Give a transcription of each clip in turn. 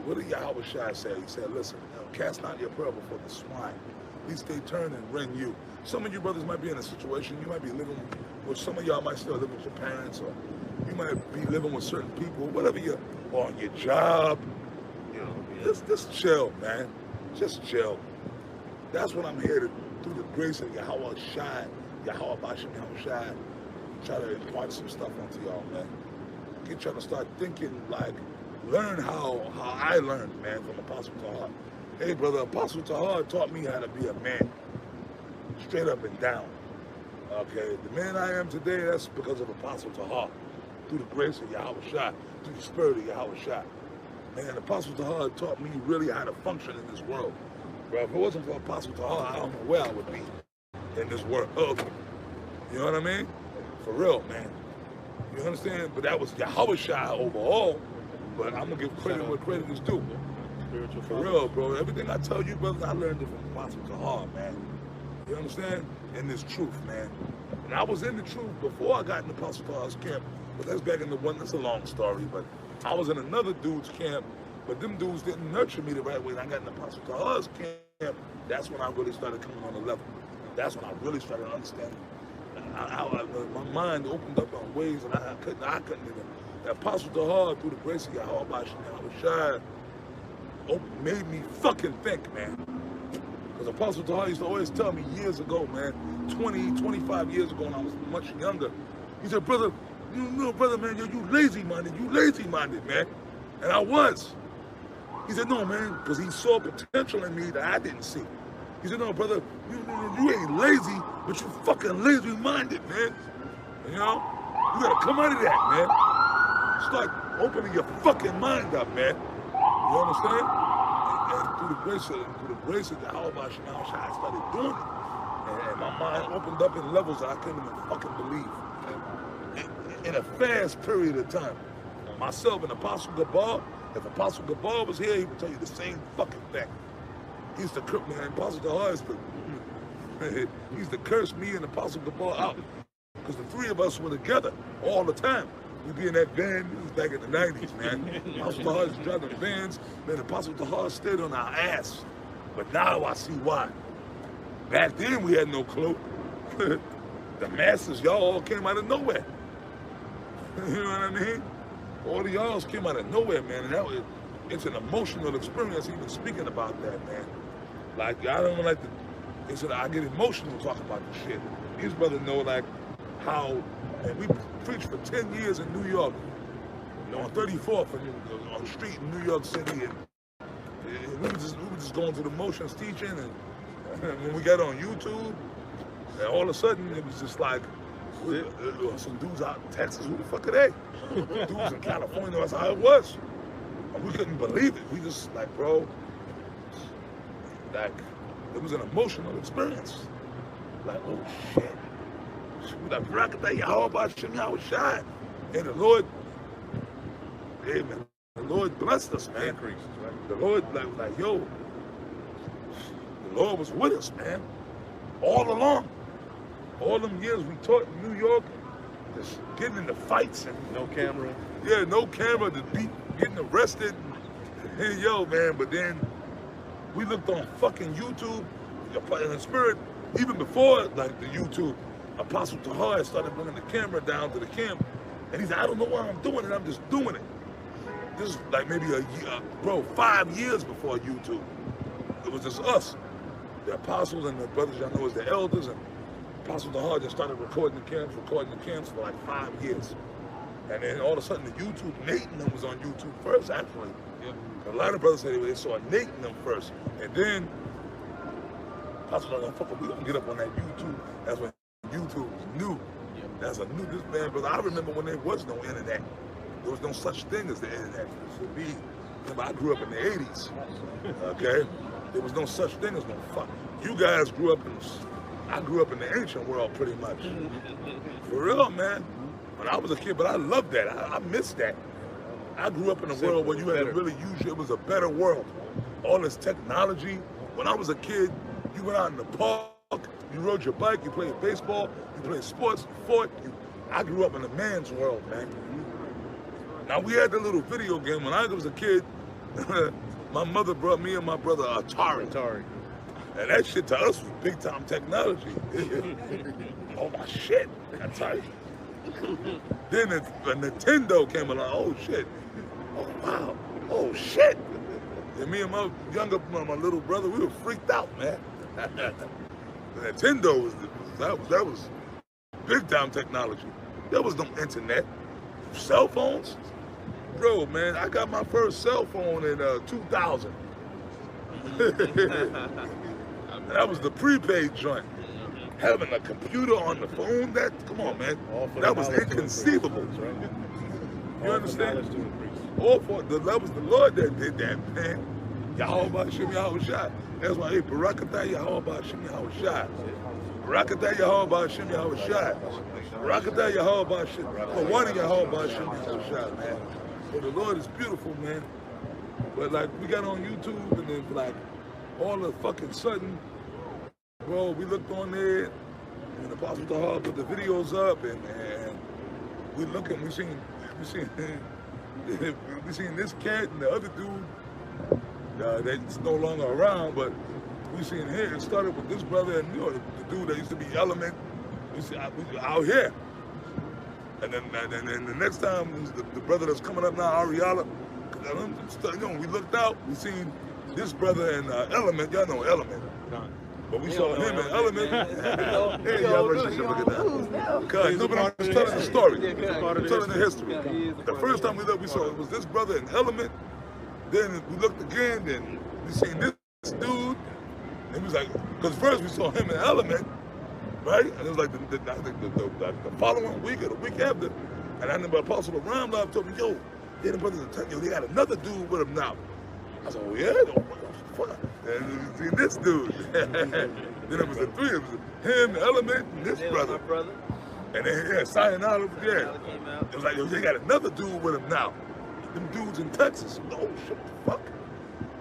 What did Yahweh Shai say? He said, listen, cast not your pearl before the swine, lest they turn and rend you. Some of you brothers might be in a situation, you might be living with, some of y'all might still live with your parents, or you might be living with certain people, whatever you're, or on your job. You know, just chill, man. Just chill. That's what I'm here to, through the grace of Yahweh Shai, Yahweh Bashem, Yahweh Shai, try to impart some stuff onto y'all, man. Get y'all to start thinking like, learn how I learned, man, from Apostle Tahar. Hey, brother, Apostle Tahar taught me how to be a man, straight up and down. Okay, the man I am today, that's because of Apostle Tahar, through the grace of Yahweh Shai, through the spirit of Yahweh Shai. Man, Apostle Tahar taught me really how to function in this world. Bro, if it wasn't for Apostle Tahar, I don't know where I would be in this world. You know what I mean? For real, man. You understand? But that was Yahweh Shai overall. But I'm gonna give credit where credit is due. Spiritual for real, bro. Everything I tell you, brothers, I learned it from Apostle Tahar, man. You understand? In this truth, man. And I was in the truth before I got in Apostle Tahar's camp. But that's back in the one. That's a long story. But I was in another dude's camp. But them dudes didn't nurture me the right way. And I got in Apostle Tahar's camp. That's when I really started coming on the level. That's when I really started understanding. My mind opened up on ways that I couldn't even. The Apostle Tahar, through the grace of Yahweh Bashem, Yahweh Shai, made me fucking think, man. Because Apostle Tahar used to always tell me years ago, man, 20, 25 years ago when I was much younger, he said, brother, you know, brother, man, you lazy-minded, man. And I was. He said, no, man, because he saw potential in me that I didn't see. He said, no, brother, you ain't lazy, but you fucking lazy-minded, man. You know? You gotta come out of that, man. Start opening your fucking mind up, man. You understand? And through the grace of Yahweh Bashem, I started doing it. And my mind opened up in levels that I couldn't even fucking believe. In a fast period of time. Myself and Apostle Gabar, if Apostle Gabar was here, he would tell you the same fucking thing. He used to curse me, Apostle Tahar he used to curse me and Apostle Gabar out. Because the three of us were together all the time. We'd be in that van, this was back in the 90s, man. Apostle Tahar was driving vans, man, Apostle Tahar stayed on our ass. But now I see why. Back then we had no clue. The masses, y'all all came out of nowhere. You know what I mean? All of y'all came out of nowhere, man. And it's an emotional experience even speaking about that, man. Like, I don't like to, it's I get emotional talking about this shit. These brothers know, like, how, and we preached for 10 years in New York, you know, on 34th on the street in New York City, and we were just going through the motions teaching, and when we got on YouTube, and all of a sudden it was just like, some dudes out in Texas, who the fuck are they? Dudes in California, that's how it was. And we couldn't believe it. We just like, bro, like, it was an emotional experience. Like, oh shit. Like, Rawchaa, Yahweh Bashem, Yahweh Shai. And the Lord, amen. The Lord blessed us, man. Increases, right? The Lord, like, yo, the Lord was with us, man. All along. All them years we taught in New York, just getting into fights and no camera. Yeah, no camera, to be getting arrested. Hey, yo, man, but then we looked on fucking YouTube, in the spirit, even before like the YouTube, Apostle Tahar started bringing the camera down to the camp, and he said, I don't know why I'm doing it, I'm just doing it. This is like maybe a year, bro, 5 years before YouTube. It was just us, the apostles and the brothers y'all know as the elders, and Apostle Tahar just started recording the camps for like 5 years. And then all of a sudden the YouTube, Nate and them was on YouTube first, actually. Yeah. A lot of brothers said they saw Nate and them first. And then Apostle Tahar, fuck, we gonna get up on that YouTube. That's when YouTube was new. Yeah. That's a new, this man, brother. I remember when there was no internet. There was no such thing as the internet. Remember, I grew up in the 80s, okay? There was no such thing as no fuck. You guys grew up in I grew up in the ancient world pretty much. For real, man. When I was a kid, but I loved that. I missed that. I grew up in a world where you had to really use it was a better world. All this technology. When I was a kid, you went out in the park, you rode your bike, you played baseball, you played sports, you fought. I grew up in a man's world, man. Now we had the little video game when I was a kid. My mother brought me and my brother Atari. And that shit to us was big time technology. Oh my shit, I tell you. Then a Nintendo came along. Oh shit. Oh wow. Oh shit. And me and my little brother, we were freaked out, man. The Nintendo that was big time technology. There was no internet. Cell phones? Bro, man, I got my first cell phone in 2000. That was the prepaid joint. Having a computer on the phone, come on, man. That was inconceivable. You understand? That was the Lord that did that, man. Yahweh Shimmy Yahushua. That's why, hey, Barakatah Yahweh Shimmy Yahushua. Barakatah Yahweh Shimmy Yahushua. Barakatah Yahweh Shimmy. For one of Yahweh Shimmy Yahushua, man. But the Lord is beautiful, man. But like, we got on YouTube and then like, all of a fucking sudden, bro, we looked on there and the Apostle Tahar put the videos up and we looking, we seen this cat and the other dude that's no longer around, but we seen here. It started with this brother and the dude that used to be Element. We see out here, and then the next time the brother that's coming up now, Ariala. We looked out. We seen this brother and Element. Y'all know Element. But we saw him and Element. Hey, y'all look at that. Because nobody's telling the story. Telling the history. The first time we looked, we saw it was this brother and Element. Then we looked again, and we seen this dude. And it was like, because first we saw him and Element, right? And it was like the following week or the week after. And I remember Apostle Ram Love told me, yo, the brothers are telling you, they got another dude with him now. I said, oh yeah? Fuck. And we seen this dude. Then it was the three of us, him, Element, and this brother. And then, Sayonara was there. It was like, yo, they got another dude with him now. Them dudes in Texas. Oh, shit, the fuck?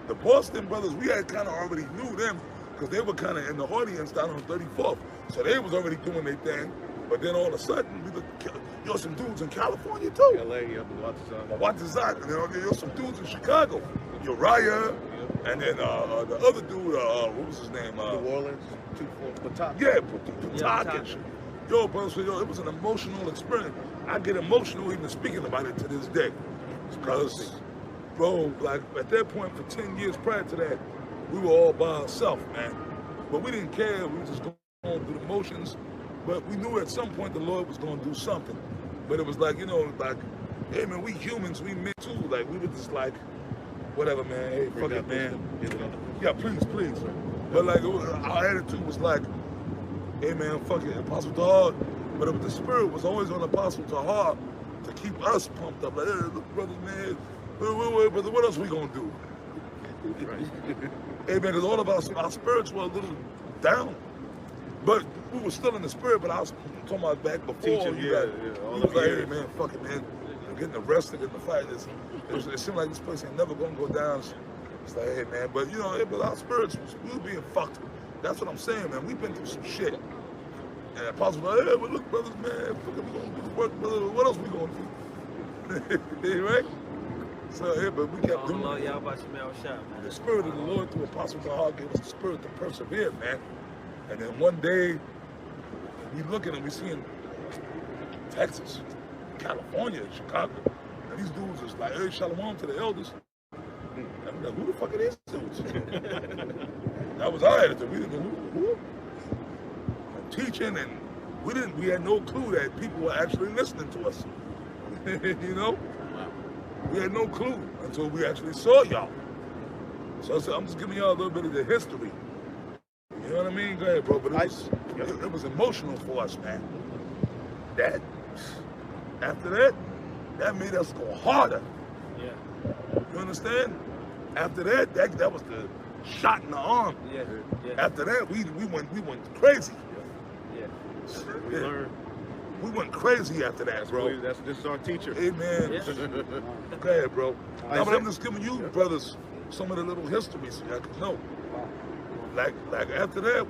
The Boston brothers, we had kind of already knew them because they were kind of in the audience down on 34th. So they was already doing their thing. But then all of a sudden, we looked, yo, some dudes in California too. LA, yeah, Rawchaa. And then yo, some dudes in Chicago. Uriah, and then the other dude, what was his name? New Orleans, Patak. Yeah, Patak and shit. Yo, bro, so yo, it was an emotional experience. I get emotional even speaking about it to this day. Because, bro, like at that point for 10 years prior to that, we were all by ourselves, man. But we didn't care, we were just going through the motions. But we knew at some point the Lord was going to do something. But it was like, you know, like, hey man, we humans, we men too. Like, we were just like, whatever, man, hey, fuck it, man. Yeah, please. But like, our attitude was like, hey man, fuck it, Apostle Tahar. But the spirit was always on Apostle Tahar to keep us pumped up. Like, hey, look, brothers, man, wait, brother, what else we gonna do? Hey man, because all of our spirits were a little down. But we were still in the spirit, but I was talking about back before. He was like, hey man, fuck it, man. We're getting arrested in the fight. It seemed like this place ain't never gonna go down. It's like, hey man, but you know, but our spirits, we were being fucked. That's what I'm saying, man. We've been through some shit. And Apostle was like, hey, well, look, brothers, man, fuck it, we gonna do the work, brother. What else we gonna do? Right? So, yeah, but we kept doing it. The spirit of the Lord through Apostle Tahar gave us the spirit to persevere, man. And then one day, we looking and we seeing Texas, California, Chicago. And these dudes is like, hey, shalom to the elders. And we're like, who the fuck are these dudes? That was our attitude. We didn't know who? Teaching, and we had no clue that people were actually listening to us. You know? We had no clue until we actually saw y'all. So I said, I'm just giving y'all a little bit of the history. You know what I mean? Go ahead, bro. But it was emotional for us, man. That, after that made us go harder. Yeah. You understand? After that was the shot in the arm. Yeah. After that, we went crazy. We learned. We went crazy after that, bro. This is our teacher. Hey, man. Yeah. Go ahead, bro. No, but I'm just giving you, brothers, some of the little histories so y'all can know. Like after that,